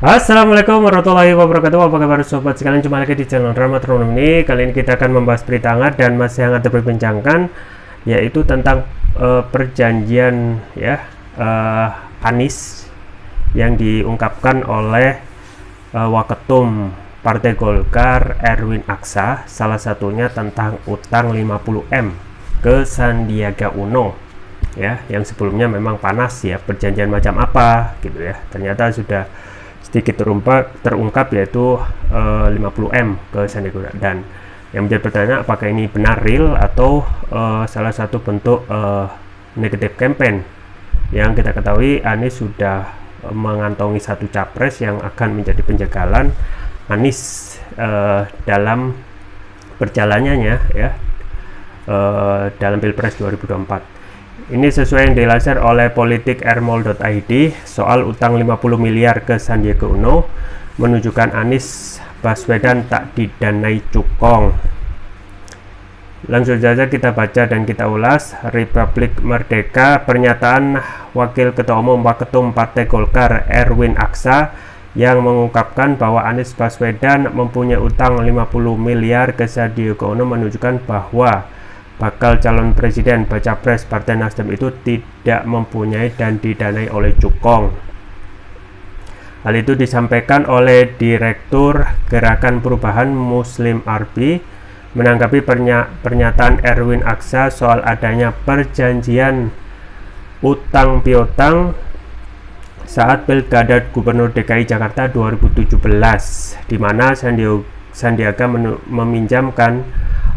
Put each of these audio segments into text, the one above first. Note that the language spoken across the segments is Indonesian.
Assalamualaikum warahmatullahi wabarakatuh. Apa kabar sobat sekalian, jumpa lagi di channel Drama Tronom ini. Kali ini kita akan membahas berita hangat dan masih hangat diperbincangkan, yaitu tentang perjanjian Anies yang diungkapkan oleh Waketum Partai Golkar Erwin Aksa, salah satunya tentang utang 50M ke Sandiaga Uno ya, yang sebelumnya memang panas ya, perjanjian macam apa gitu ya, ternyata sudah sedikit terungkap yaitu 50M ke Sandiaga. Dan yang menjadi pertanyaan, apakah ini benar real atau salah satu bentuk negative campaign. Yang kita ketahui Anies sudah mengantongi satu capres yang akan menjadi penjagalan Anies dalam perjalanannya ya, dalam Pilpres 2024. Ini sesuai yang dilansir oleh politikermol.id. Soal utang 50 miliar ke Sandiaga Uno menunjukkan Anies Baswedan tak didanai cukong. Langsung saja kita baca dan kita ulas. Republik Merdeka, pernyataan Wakil Ketua Umum Waketum Partai Golkar Erwin Aksa yang mengungkapkan bahwa Anies Baswedan mempunyai utang 50 miliar ke Sandiaga Uno menunjukkan bahwa bakal calon presiden baca pres Partai Nasdem itu tidak mempunyai dan didanai oleh cukong. Hal itu disampaikan oleh Direktur Gerakan Perubahan Muslim Arbi menanggapi pernyataan Erwin Aksa soal adanya perjanjian utang piutang saat Pilkada Gubernur DKI Jakarta 2017, di mana Sandiaga meminjamkan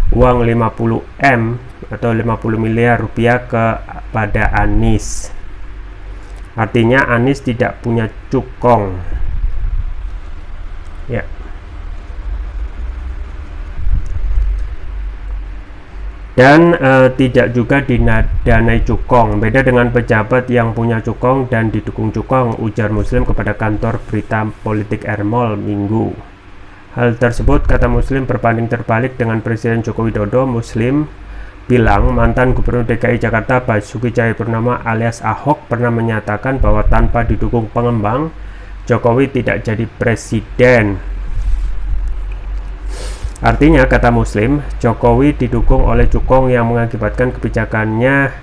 uang 50M atau 50 miliar rupiah kepada Anies. Artinya Anies tidak punya cukong ya. Dan tidak juga didanai cukong. Beda dengan pejabat yang punya cukong dan didukung cukong, ujar Muslim kepada kantor berita politik Ermol Minggu. Hal tersebut, kata Muslim, berbanding terbalik dengan Presiden Joko Widodo. Muslim bilang mantan Gubernur DKI Jakarta Basuki Cahayapurnama alias Ahok pernah menyatakan bahwa tanpa didukung pengembang, Jokowi tidak jadi presiden. Artinya, kata Muslim, Jokowi didukung oleh cukong yang mengakibatkan kebijakannya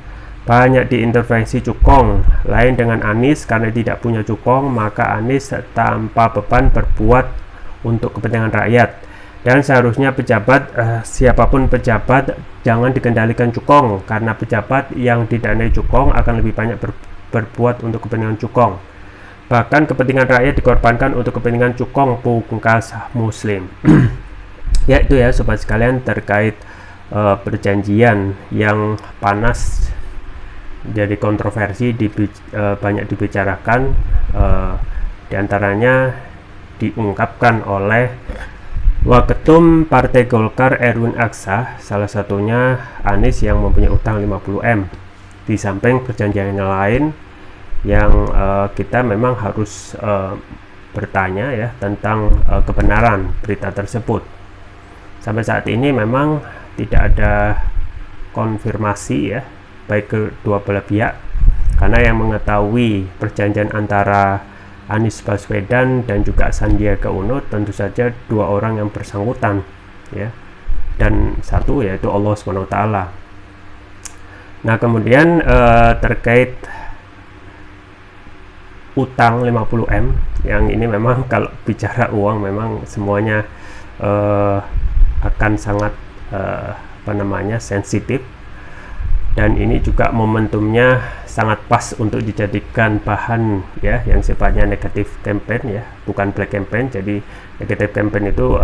banyak diintervensi cukong. Lain dengan Anies, karena tidak punya cukong, maka Anies tanpa beban berbuat untuk kepentingan rakyat. Dan seharusnya pejabat, siapapun pejabat, jangan dikendalikan cukong, karena pejabat yang didanai cukong akan lebih banyak berbuat untuk kepentingan cukong. Bahkan kepentingan rakyat dikorbankan untuk kepentingan cukong, pungkas Muslim. Ya itu ya sobat sekalian, terkait perjanjian yang panas jadi kontroversi, banyak dibicarakan, diantaranya diungkapkan oleh Waketum Partai Golkar Erwin Aksa, salah satunya Anies yang mempunyai utang 50M. Di samping perjanjian yang lain yang kita memang harus bertanya ya tentang kebenaran berita tersebut. Sampai saat ini memang tidak ada konfirmasi ya, baik kedua belah pihak, karena yang mengetahui perjanjian antara Anies Baswedan dan juga Sandiaga Uno tentu saja dua orang yang bersangkutan ya, dan satu yaitu Allah SWT. Nah kemudian terkait utang 50M yang ini memang kalau bicara uang memang semuanya akan sangat sensitif, dan ini juga momentumnya sangat pas untuk dijadikan bahan ya yang sifatnya negatif campaign ya, bukan black campaign. Jadi negatif campaign itu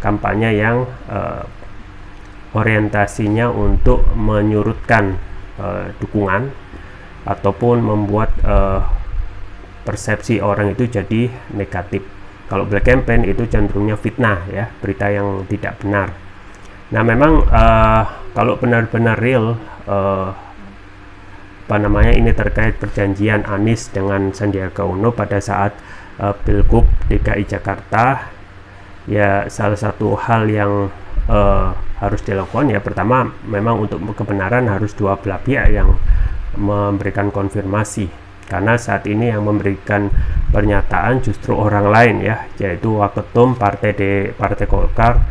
kampanye yang orientasinya untuk menyurutkan dukungan ataupun membuat persepsi orang itu jadi negatif. Kalau black campaign itu cenderungnya fitnah ya, berita yang tidak benar. Nah memang kalau benar-benar real ini terkait perjanjian Anies dengan Sandiaga Uno pada saat Pilgub DKI Jakarta ya, salah satu hal yang harus dilakukan ya, pertama memang untuk kebenaran harus dua belah pihak yang memberikan konfirmasi karena saat ini yang memberikan pernyataan justru orang lain ya, yaitu Waketum Partai Golkar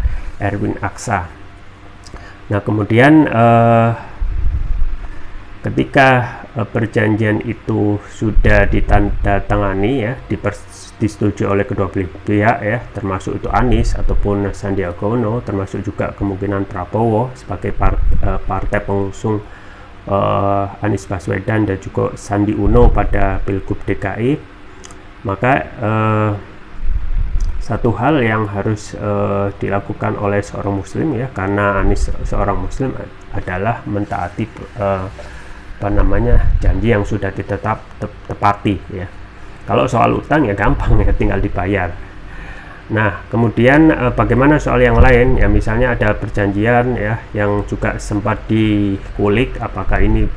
Erwin Aksa. Nah kemudian ketika perjanjian itu sudah ditandatangani ya, disetujui oleh kedua pihak ya, termasuk itu Anies ataupun Sandiaga Uno, termasuk juga kemungkinan Prabowo sebagai partai pengusung Anies Baswedan dan juga Sandi Uno pada Pilgub DKI, maka satu hal yang harus dilakukan oleh seorang muslim ya, karena Anies seorang muslim, adalah mentaati janji yang sudah ditepati ya. Kalau soal utang ya gampang ya, tinggal dibayar. Nah kemudian bagaimana soal yang lain ya, misalnya ada perjanjian ya yang juga sempat dikulik, apakah ini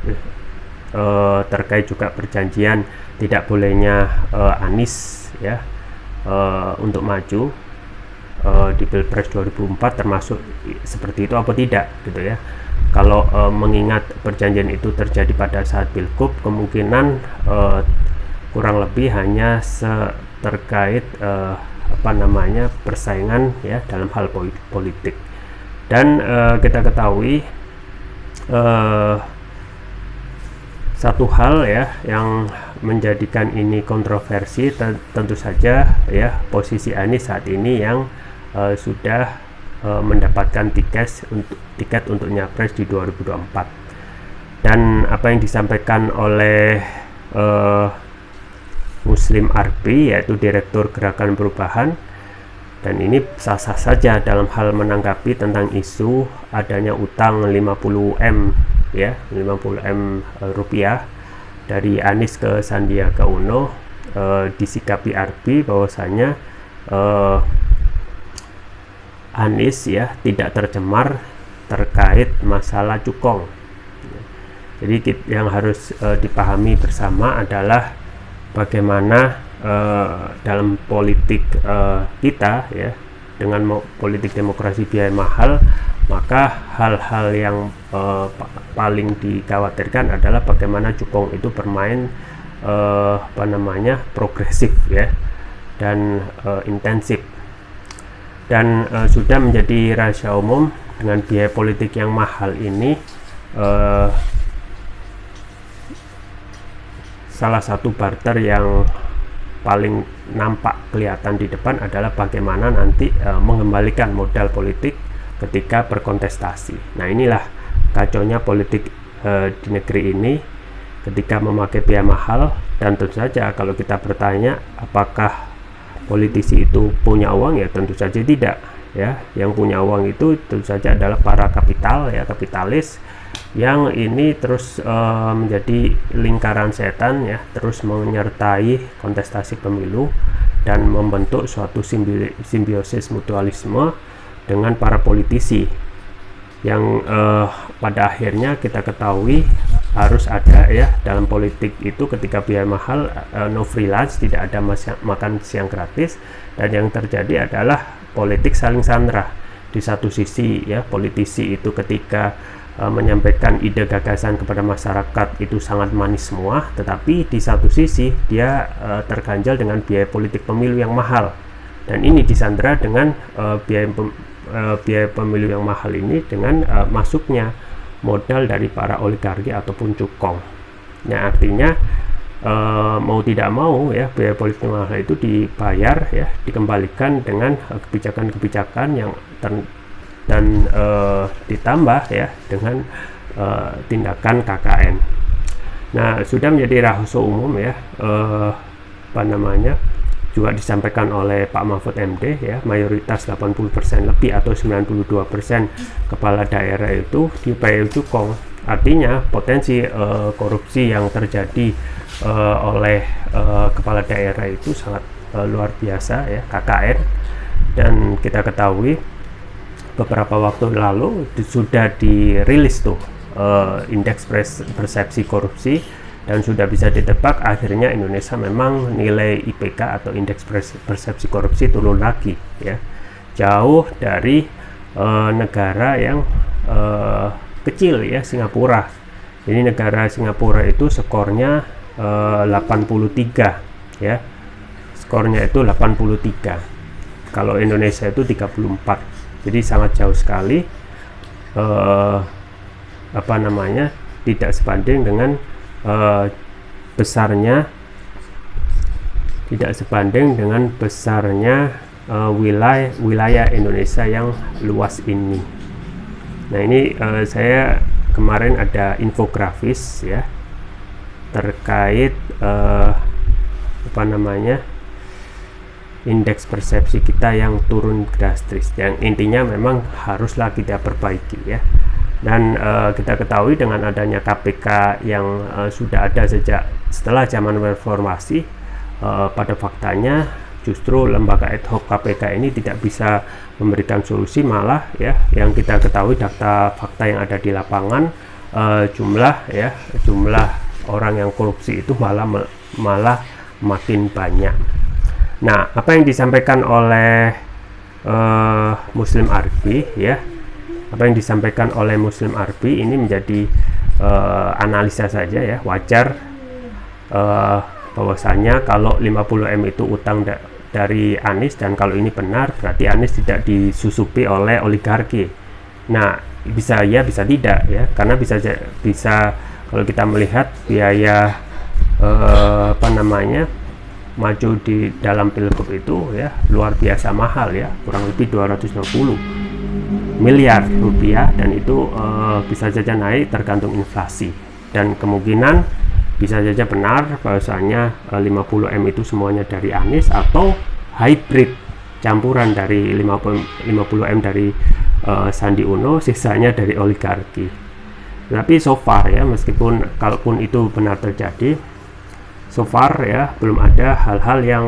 terkait juga perjanjian tidak bolehnya Anies ya untuk maju di Pilpres 2004, termasuk seperti itu apa tidak gitu ya. Kalau mengingat perjanjian itu terjadi pada saat Pilgub, kemungkinan kurang lebih hanya terkait persaingan ya dalam hal politik. Dan kita ketahui satu hal ya yang menjadikan ini kontroversi, tentu saja ya posisi Anies saat ini yang sudah mendapatkan tiket untuk nyapres di 2024. Dan apa yang disampaikan oleh Muslim Arbi, yaitu Direktur Gerakan Perubahan, dan ini sah-sah saja dalam hal menanggapi tentang isu adanya utang 50M ya, 50M rupiah dari Anies ke Sandiaga Uno. Disikapi Arbi bahwasanya Anies ya tidak tercemar terkait masalah cukong. Jadi yang harus dipahami bersama adalah bagaimana dalam politik kita ya, dengan politik demokrasi biaya mahal, maka hal-hal yang paling dikhawatirkan adalah bagaimana cukong itu bermain progresif ya, dan intensif. Dan sudah menjadi rahasia umum dengan biaya politik yang mahal ini, salah satu barter yang paling nampak kelihatan di depan adalah bagaimana nanti mengembalikan modal politik ketika berkontestasi. Nah inilah kacaunya politik di negeri ini ketika memakai biaya mahal. Dan tentu saja kalau kita bertanya apakah politisi itu punya uang, ya tentu saja tidak ya. Yang punya uang itu tentu saja adalah para kapitalis yang ini terus menjadi lingkaran setan ya, terus menyertai kontestasi pemilu dan membentuk suatu simbiosis mutualisme dengan para politisi yang pada akhirnya kita ketahui harus ada ya dalam politik itu. Ketika biaya mahal, no free lunch, tidak ada makan siang gratis, dan yang terjadi adalah politik saling sandera. Di satu sisi ya, politisi itu ketika menyampaikan ide gagasan kepada masyarakat itu sangat manis semua, tetapi di satu sisi dia terganjal dengan biaya politik pemilu yang mahal, dan ini disandera dengan biaya pemilu yang mahal ini dengan masuknya modal dari para oligarki ataupun cukong. Nah artinya mau tidak mau ya, biaya politik mahal itu dibayar ya, dikembalikan dengan kebijakan-kebijakan yang ditambah ya dengan tindakan KKN. Nah sudah menjadi rahasia umum ya, juga disampaikan oleh Pak Mahfud MD ya, mayoritas 80% lebih atau 92% kepala daerah itu dibayar cukong. Artinya potensi korupsi yang terjadi oleh kepala daerah itu sangat luar biasa ya, KKN. Dan kita ketahui beberapa waktu lalu sudah dirilis tuh indeks persepsi korupsi, dan sudah bisa ditebak akhirnya Indonesia memang nilai IPK atau indeks persepsi korupsi turun lagi ya, jauh dari negara yang kecil ya, Singapura. Jadi negara Singapura itu skornya 83 ya, skornya itu 83, kalau Indonesia itu 34, jadi sangat jauh sekali, tidak sebanding dengan besarnya wilayah Indonesia yang luas ini. Nah, ini saya kemarin ada infografis ya terkait indeks persepsi kita yang turun drastis, yang intinya memang haruslah kita perbaiki ya. Dan kita ketahui dengan adanya KPK yang sudah ada sejak setelah zaman reformasi, pada faktanya justru lembaga ad hoc KPK ini tidak bisa memberikan solusi, malah ya yang kita ketahui data fakta yang ada di lapangan, jumlah orang yang korupsi itu malah makin banyak. Nah, apa yang disampaikan oleh Muslim Arbi ya, ini menjadi analisa saja ya, wajar bahwasanya kalau 50M itu utang dari Anies, dan kalau ini benar berarti Anies tidak disusupi oleh oligarki. Nah, bisa ya bisa tidak ya, karena bisa kalau kita melihat biaya maju di dalam pilgub itu ya luar biasa mahal ya, kurang lebih 260 miliar rupiah, dan itu bisa saja naik tergantung inflasi, dan kemungkinan bisa saja benar bahwasanya 50M itu semuanya dari Anies, atau hybrid campuran dari 50M dari Sandi Uno, sisanya dari oligarki. Tapi so far ya, meskipun kalaupun itu benar terjadi, so far ya belum ada hal-hal yang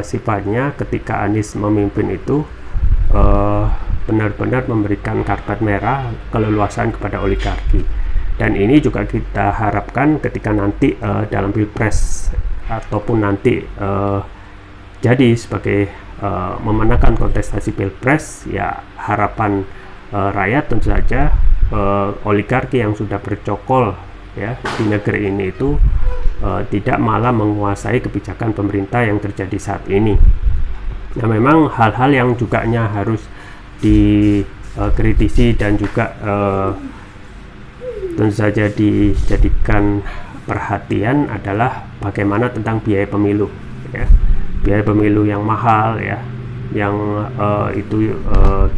sifatnya ketika Anies memimpin itu benar-benar memberikan karpet merah keleluasan kepada oligarki. Dan ini juga kita harapkan ketika nanti dalam pilpres ataupun nanti jadi sebagai memenangkan kontestasi pilpres ya, harapan rakyat tentu saja oligarki yang sudah bercokol ya di negeri ini itu tidak malah menguasai kebijakan pemerintah yang terjadi saat ini. Nah, memang hal-hal yang juga harus dikritisi dan juga tentu saja dijadikan perhatian adalah bagaimana tentang biaya pemilu ya, biaya pemilu yang mahal ya, yang itu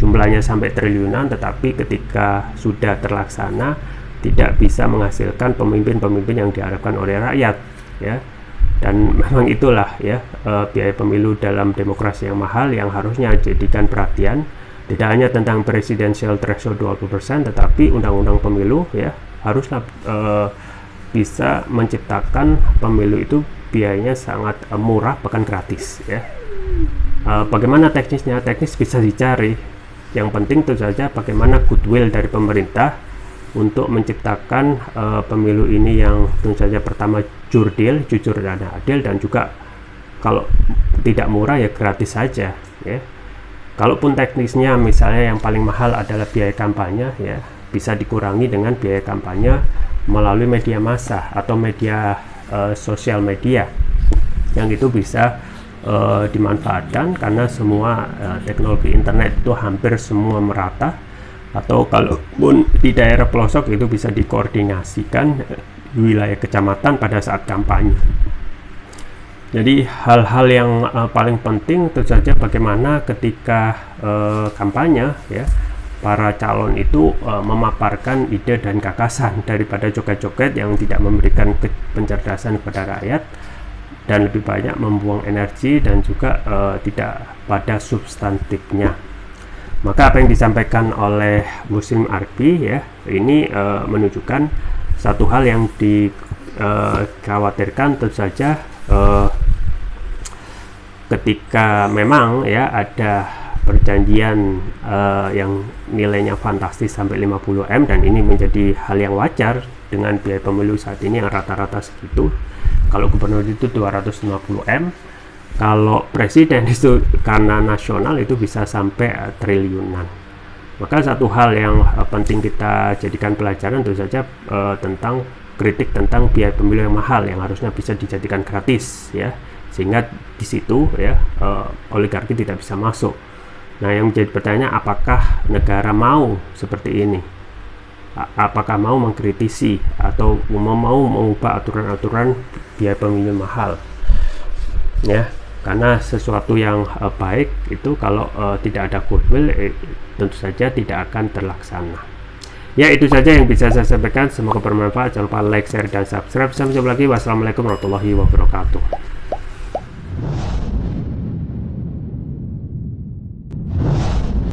jumlahnya sampai triliunan, tetapi ketika sudah terlaksana tidak bisa menghasilkan pemimpin-pemimpin yang diharapkan oleh rakyat ya. Dan memang itulah ya, biaya pemilu dalam demokrasi yang mahal yang harusnya dijadikan perhatian, tidak hanya tentang presidensial threshold 20%, tetapi undang-undang pemilu ya haruslah bisa menciptakan pemilu itu biayanya sangat murah, bahkan gratis ya. Bagaimana teknisnya? Teknis bisa dicari, yang penting tentu saja bagaimana goodwill dari pemerintah untuk menciptakan pemilu ini yang tentu saja pertama jurdil, jujur dan adil, dan juga kalau tidak murah ya gratis saja ya. Kalaupun teknisnya misalnya yang paling mahal adalah biaya kampanye ya, bisa dikurangi dengan biaya kampanye melalui media massa atau media sosial media, yang itu bisa dimanfaatkan karena semua teknologi internet itu hampir semua merata, atau kalaupun di daerah pelosok itu bisa dikoordinasikan wilayah kecamatan pada saat kampanye. Jadi hal-hal yang paling penting tentu saja bagaimana ketika kampanye ya, para calon itu memaparkan ide dan gagasan daripada joget-joget yang tidak memberikan pencerdasan kepada rakyat dan lebih banyak membuang energi dan juga tidak pada substantifnya. Maka apa yang disampaikan oleh Muslim Arbi ya, ini menunjukkan satu hal yang dikhawatirkan tentu saja ketika memang ya ada perjanjian yang nilainya fantastis sampai 50M, dan ini menjadi hal yang wajar dengan biaya pemilu saat ini yang rata-rata segitu. Kalau gubernur itu 250M, kalau presiden itu karena nasional itu bisa sampai triliunan. Maka satu hal yang penting kita jadikan pelajaran tentu saja tentang kritik tentang biaya pemilu yang mahal yang harusnya bisa dijadikan gratis ya, sehingga di situ ya oligarki tidak bisa masuk. Nah, yang menjadi pertanyaan, apakah negara mau seperti ini? Apakah mau mengkritisi atau mau mengubah aturan-aturan biaya pemilu mahal ya? Karena sesuatu yang baik itu kalau tidak ada goodwill tentu saja tidak akan terlaksana. Ya, itu saja yang bisa saya sampaikan, semoga bermanfaat. Jangan lupa like, share, dan subscribe. Sampai jumpa lagi. Wassalamualaikum warahmatullahi wabarakatuh.